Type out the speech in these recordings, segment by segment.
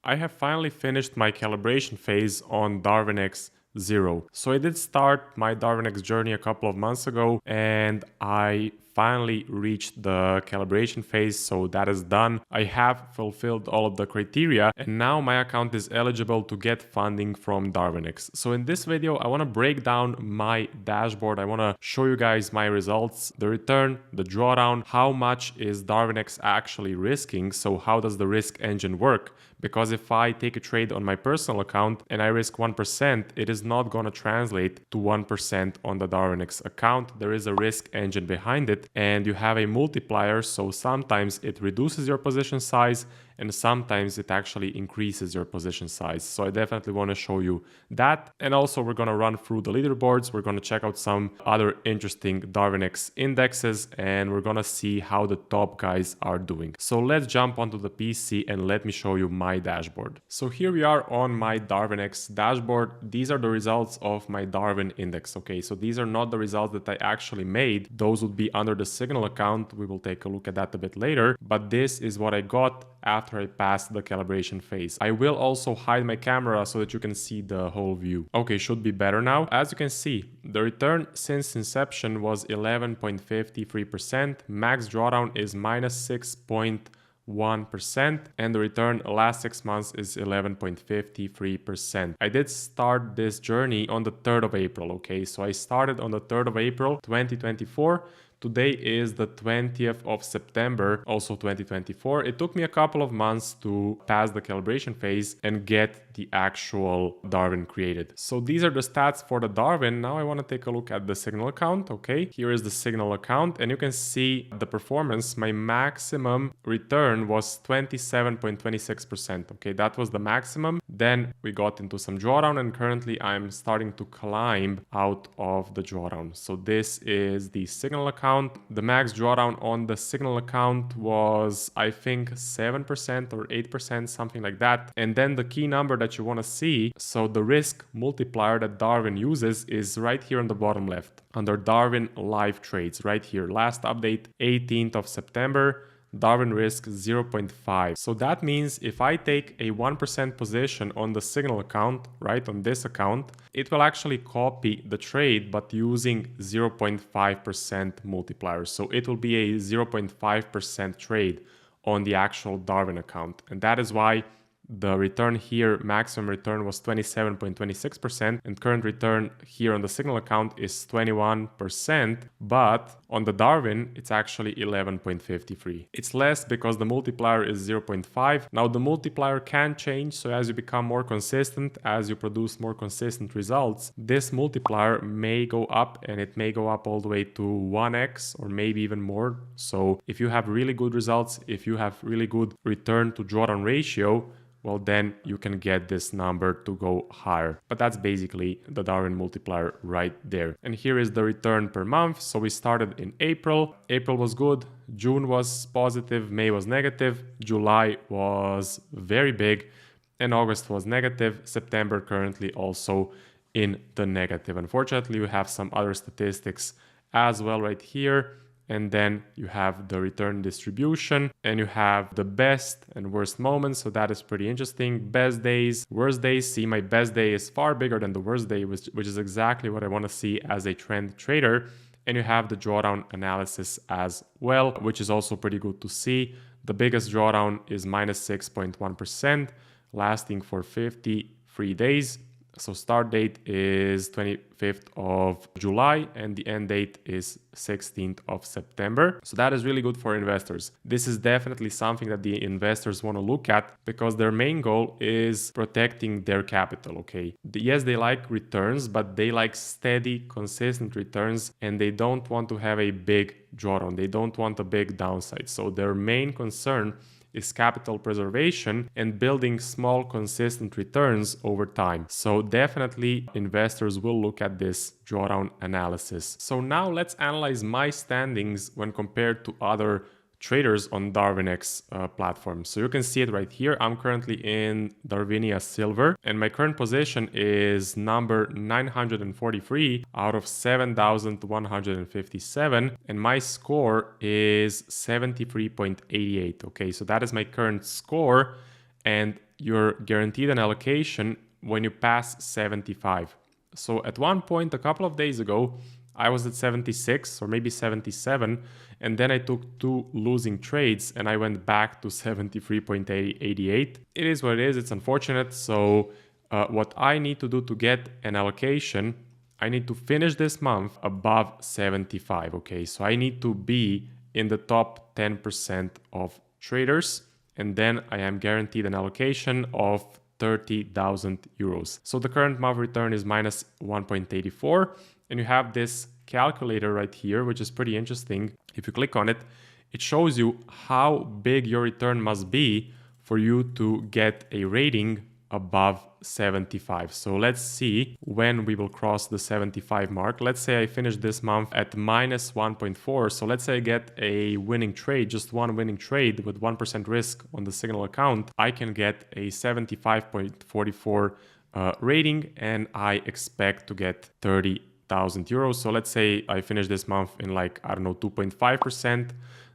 I have finally finished my calibration phase on Darwinex Zero. So I did start my Darwinex journey a couple of months ago and I finally reached the calibration phase, so that is done. I have fulfilled all of the criteria and now my account is eligible to get funding from Darwinex. So in this video, I want to break down my dashboard. I want to show you guys my results, the return, the drawdown, how much is Darwinex actually risking, so how does the risk engine work? Because if I take a trade on my personal account and I risk 1%, it is not going to translate to 1% on the Darwinex account. There is a risk engine behind it and you have a multiplier, so sometimes it reduces your position size and sometimes it actually increases your position size. So I definitely want to show you that. And also we're going to run through the leaderboards. We're going to check out some other interesting Darwinex indexes and we're going to see how the top guys are doing. So let's jump onto the PC and let me show you my dashboard. So here we are on my Darwinex dashboard. These are the results of my Darwin index. Okay, so these are not the results that I actually made. Those would be under the Signal account. We will take a look at that a bit later, but this is what I got after I passed the calibration phase. I will also hide my camera so that you can see the whole view. Okay, should be better now. As you can see, the return since inception was 11.53%. Max drawdown is minus 6.1% and the return last 6 months is 11.53%. I did start this journey on the 3rd of April, okay? So I started on the 3rd of April 2024. Today is the 20th of September, also 2024. It took me a couple of months to pass the calibration phase and get the actual Darwin created. So these are the stats for the Darwin. Now I want to take a look at the Signal account. Okay, here is the Signal account and you can see the performance. My maximum return was 27.26%. Okay, that was the maximum. Then we got into some drawdown and currently I'm starting to climb out of the drawdown. So this is the Signal account. The max drawdown on the Signal account was, I think, 7% or 8%, something like that. And then the key number that you want to see, so the risk multiplier that Darwin uses is right here on the bottom left under Darwin live trades, right here. Last update, 18th of September. Darwin risk 0.5. So that means if I take a 1% position on the Signal account, right, on this account, it will actually copy the trade but using 0.5% multiplier. So it will be a 0.5% trade on the actual Darwin account. And that is why the return here, maximum return was 27.26% and current return here on the Signal account is 21%, but on the Darwin, it's actually 11.53. It's less because the multiplier is 0.5. Now the multiplier can change, so as you become more consistent, as you produce more consistent results, this multiplier may go up and it may go up all the way to 1x or maybe even more. So if you have really good results, if you have really good return to drawdown ratio, well, then you can get this number to go higher. But that's basically the Darwin multiplier right there. And here is the return per month. So we started in April. April was good. June was positive. May was negative. July was very big. And August was negative. September currently also in the negative. Unfortunately, we have some other statistics as well right here. And then you have the return distribution and you have the best and worst moments. So that is pretty interesting. Best days, worst days. See, my best day is far bigger than the worst day, which is exactly what I want to see as a trend trader. And you have the drawdown analysis as well, which is also pretty good to see. The biggest drawdown is minus 6.1%, lasting for 53 days. So start date is 25th of July and the end date is 16th of September. So that is really good for investors. This is definitely something that the investors want to look at because their main goal is protecting their capital, okay? Yes, they like returns, but they like steady, consistent returns and they don't want to have a big drawdown. They don't want a big downside. So their main concern is capital preservation and building small consistent returns over time. So definitely investors will look at this drawdown analysis. So now let's analyze my standings when compared to other traders on Darwinex platform. So you can see it right here. I'm currently in DarwinIA Silver and my current position is number 943 out of 7,157 and my score is 73.88. Okay, so that is my current score and you're guaranteed an allocation when you pass 75. So at one point, a couple of days ago, I was at 76 or maybe 77, and then I took 2 losing trades and I went back to 73.88. It is what it is, it's unfortunate. So what I need to do to get an allocation, I need to finish this month above 75, okay? So I need to be in the top 10% of traders, and then I am guaranteed an allocation of 30,000 euros. So the current month return is minus 1.84, and you have this calculator right here, which is pretty interesting. If you click on it, it shows you how big your return must be for you to get a rating above 75. So let's see when we will cross the 75 mark. Let's say I finish this month at minus 1.4. So let's say I get a winning trade, just one winning trade with 1% risk on the Signal account. I can get a 75.44 rating, and I expect to get 30,000 euros. So let's say I finish this month in like, I don't know, 2.5%.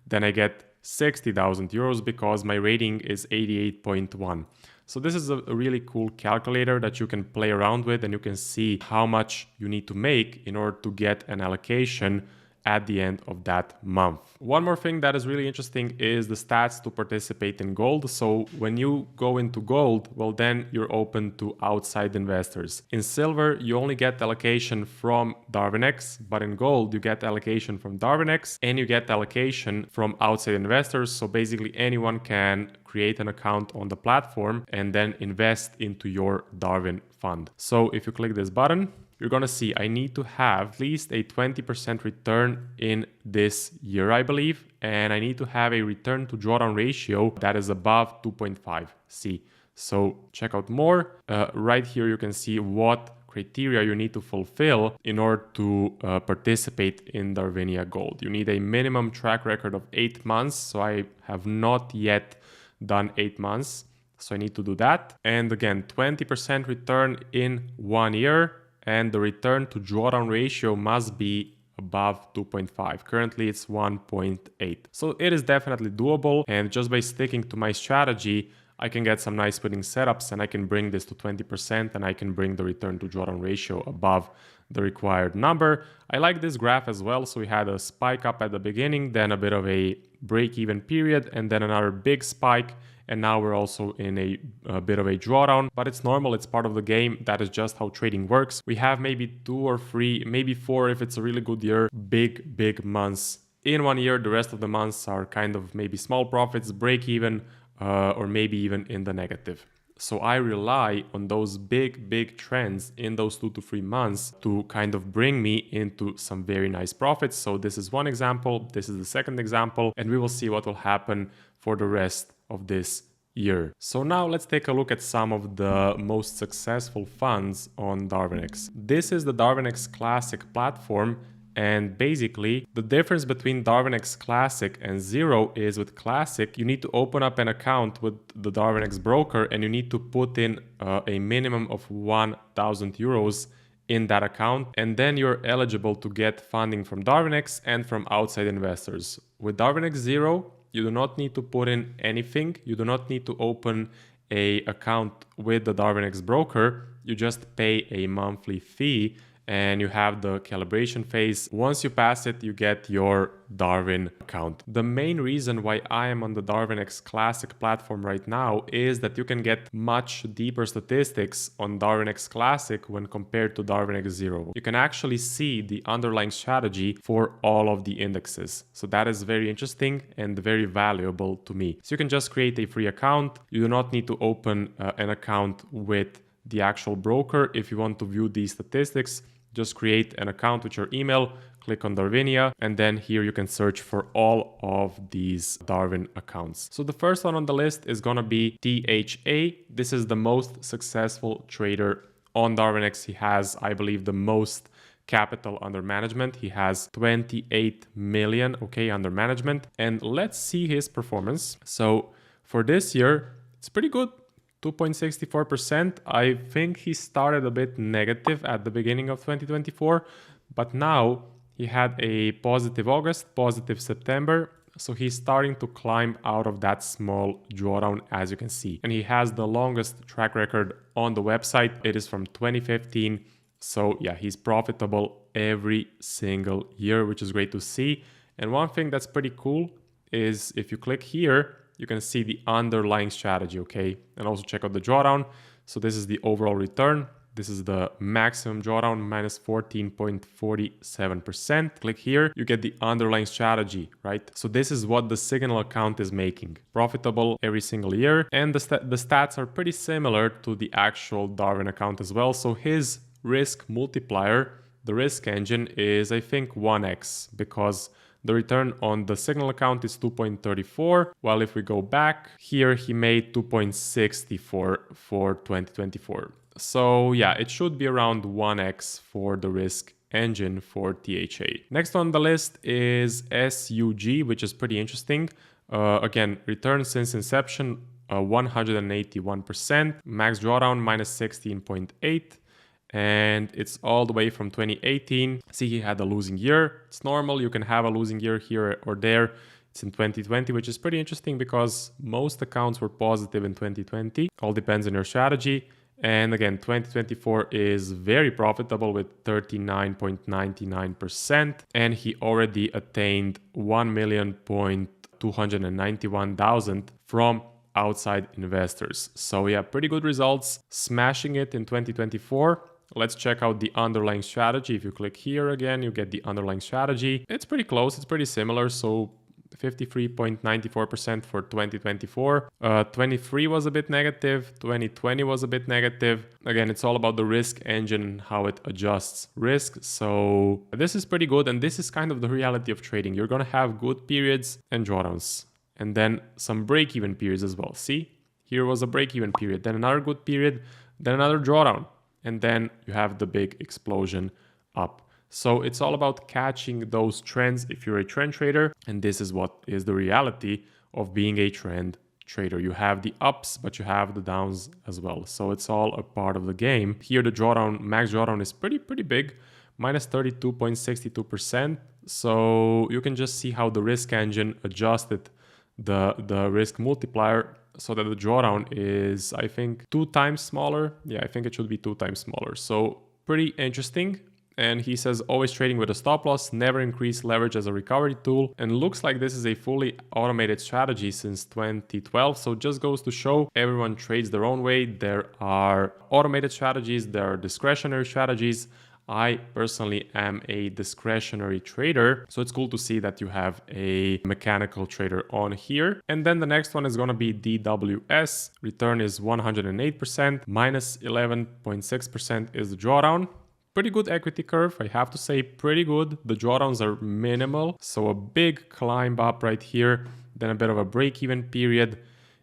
Then I get 60,000 euros because my rating is 88.1. So this is a really cool calculator that you can play around with, and you can see how much you need to make in order to get an allocation at the end of that month. One more thing that is really interesting is the stats to participate in gold. So when you go into gold, well, then you're open to outside investors. In silver, you only get allocation from Darwinex, but in gold, you get allocation from Darwinex and you get allocation from outside investors. So basically anyone can create an account on the platform and then invest into your Darwin fund. So if you click this button, you're going to see I need to have at least a 20% return in this year, I believe. And I need to have a return to drawdown ratio that is above 2.5. See, so check out more. Right here, you can see what criteria you need to fulfill in order to participate in DarwinIA Gold. You need a minimum track record of 8 months. So I have not yet done 8 months. So I need to do that. And again, 20% return in 1 year. And the return to drawdown ratio must be above 2.5. Currently, it's 1.8. So it is definitely doable. And just by sticking to my strategy, I can get some nice winning setups and I can bring this to 20% and I can bring the return to drawdown ratio above the required number. I like this graph as well. So we had a spike up at the beginning, then a bit of a break-even period, and then another big spike. And now we're also in a bit of a drawdown, but it's normal. It's part of the game. That is just how trading works. We have maybe 2 or 3, maybe 4 if it's a really good year, big months in 1 year. The rest of the months are kind of maybe small profits, break even, or maybe even in the negative. So I rely on those big trends in those 2 to 3 months to kind of bring me into some very nice profits. So this is one example. This is the second example, and we will see what will happen for the rest of this year. So now let's take a look at some of the most successful funds on Darwinex. This is the Darwinex Classic platform. And basically, the difference between Darwinex Classic and Zero is with Classic, you need to open up an account with the Darwinex broker and you need to put in a minimum of 1,000 euros in that account. And then you're eligible to get funding from Darwinex and from outside investors. With Darwinex Zero, you do not need to put in anything. You do not need to open an account with the Darwinex broker. You just pay a monthly fee and you have the calibration phase. Once you pass it, you get your Darwin account. The main reason why I am on the Darwinex Classic platform right now is that you can get much deeper statistics on Darwinex Classic when compared to Darwinex Zero. You can actually see the underlying strategy for all of the indexes. So that is very interesting and very valuable to me. So you can just create a free account. You do not need to open an account with the actual broker. If you want to view these statistics, just create an account with your email, click on DarwinIA, and then here you can search for all of these Darwin accounts. So the first one on the list is gonna be THA. This is the most successful trader on Darwinex. He has, I believe, the most capital under management. He has 28 million, under management. And let's see his performance. So for this year, it's pretty good. 2.64%. I think he started a bit negative at the beginning of 2024, but now he had a positive August, positive September, So he's starting to climb out of that small drawdown, as you can see. And he has the longest track record on the website. It is from 2015. So yeah, he's profitable every single year, which is great to see. And one thing that's pretty cool is if you click here, you can see the underlying strategy, okay? And also check out the drawdown. So this is the overall return. This is the maximum drawdown, minus 14.47%. Click here, you get the underlying strategy, right? So this is what the Signal account is making. Profitable every single year. And the stats are pretty similar to the actual Darwin account as well. So his risk multiplier, the risk engine, is I think 1x, because the return on the Signal account is 2.34, while if we go back, here he made 2.64 for 2024. So yeah, it should be around 1x for the risk engine for THA. Next on the list is SUG, which is pretty interesting. Again, return since inception, 181%, max drawdown minus 16.8. And it's all the way from 2018. See, he had a losing year. It's normal. You can have a losing year here or there. It's in 2020, which is pretty interesting because most accounts were positive in 2020. All depends on your strategy. And again, 2024 is very profitable with 39.99%. And he already attained 1,291,000 from outside investors. So yeah, pretty good results. Smashing it in 2024. Let's check out the underlying strategy. If you click here again, you get the underlying strategy. It's pretty close. It's pretty similar. So 53.94% for 2024. 23 was a bit negative. 2020 was a bit negative. Again, it's all about the risk engine, how it adjusts risk. So this is pretty good. And this is kind of the reality of trading. You're going to have good periods and drawdowns. And then some break-even periods as well. See, here was a break-even period, then another good period, then another drawdown. And then you have the big explosion up. So it's all about catching those trends if you're a trend trader. And this is what is the reality of being a trend trader. You have the ups, but you have the downs as well. So it's all a part of the game. Here the drawdown, max drawdown is pretty big, minus 32.62%. So you can just see how the risk engine adjusted the risk multiplier so that the drawdown is, I think, 2 times smaller. Yeah, I think it should be 2 times smaller. So pretty interesting. And he says always trading with a stop loss, never increase leverage as a recovery tool. And looks like this is a fully automated strategy since 2012. So it just goes to show everyone trades their own way. There are automated strategies, there are discretionary strategies. I personally am a discretionary trader, so it's cool to see that you have a mechanical trader on here. And then the next one is going to be DWS. Return is 108%, minus 11.6% is the drawdown. Pretty good equity curve, I have to say, pretty good. The drawdowns are minimal, so a big climb up right here, then a bit of a break-even period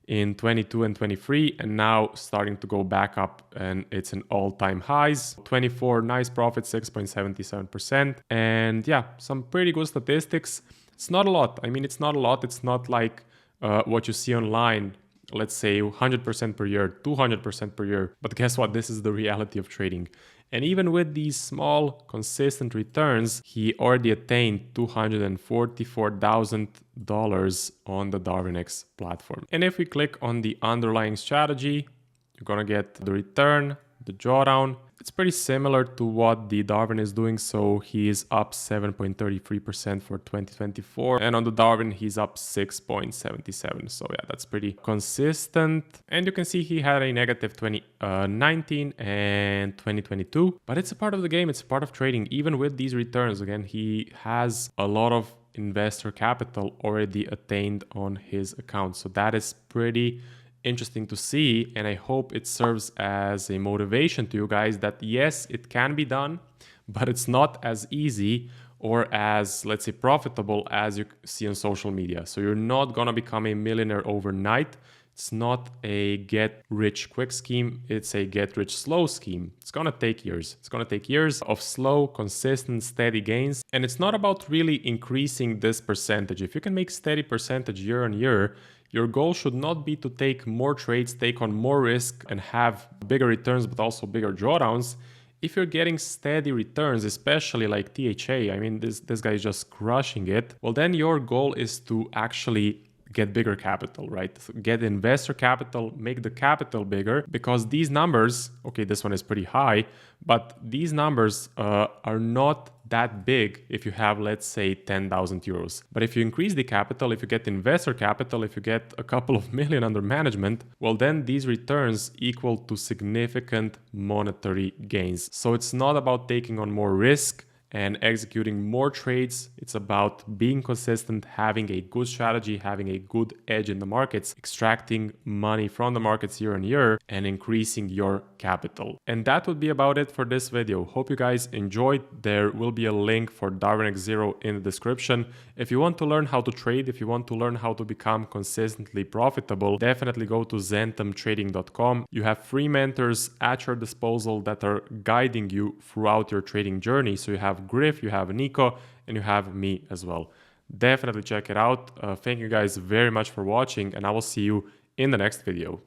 in 22 and 23, and now starting to go back up, and it's an all-time highs. 24, nice profit, 6.77%. And yeah, some pretty good statistics. It's not a lot. I mean, it's not a lot. It's not like what you see online, let's say 100% per year, 200% per year. But guess what? This is the reality of trading. And even with these small, consistent returns, he already attained $244,000 on the Darwinex platform. And if we click on the underlying strategy, you're gonna get the return, the drawdown. It's pretty similar to what the Darwin is doing. So he is up 7.33% for 2024. And on the Darwin, he's up 6.77. So yeah, that's pretty consistent. And you can see he had a negative 2019 and 2022. But it's a part of the game. It's a part of trading. Even with these returns, again, he has a lot of investor capital already attained on his account. So that is pretty interesting to see, and I hope it serves as a motivation to you guys that yes, it can be done, but it's not as easy or as, let's say, profitable as you see on social media. So you're not gonna become a millionaire overnight. It's not a get rich quick scheme, it's a get rich slow scheme. It's gonna take years. It's gonna take years of slow, consistent, steady gains. And it's not about really increasing this percentage. If you can make steady percentage year on year, your goal should not be to take more trades, take on more risk, and have bigger returns, but also bigger drawdowns. If you're getting steady returns, especially like THA, I mean, this guy is just crushing it, well, then your goal is to actually get bigger capital, right? Get investor capital, make the capital bigger, because these numbers, okay, this one is pretty high, but these numbers are not that big if you have, let's say, 10,000 euros. But if you increase the capital, if you get investor capital, if you get a couple of million under management, well, then these returns equal to significant monetary gains. So it's not about taking on more risk and executing more trades. It's about being consistent, having a good strategy, having a good edge in the markets, extracting money from the markets year on year, and increasing your capital. And that would be about it for this video. Hope you guys enjoyed. There will be a link for Darwinex Zero in the description. If you want to learn how to trade, if you want to learn how to become consistently profitable, definitely go to zentumtrading.com. You have free mentors at your disposal that are guiding you throughout your trading journey. So you have Griff, you have Nico, and you have me as well. Definitely check it out. Thank you guys very much for watching, and I will see you in the next video.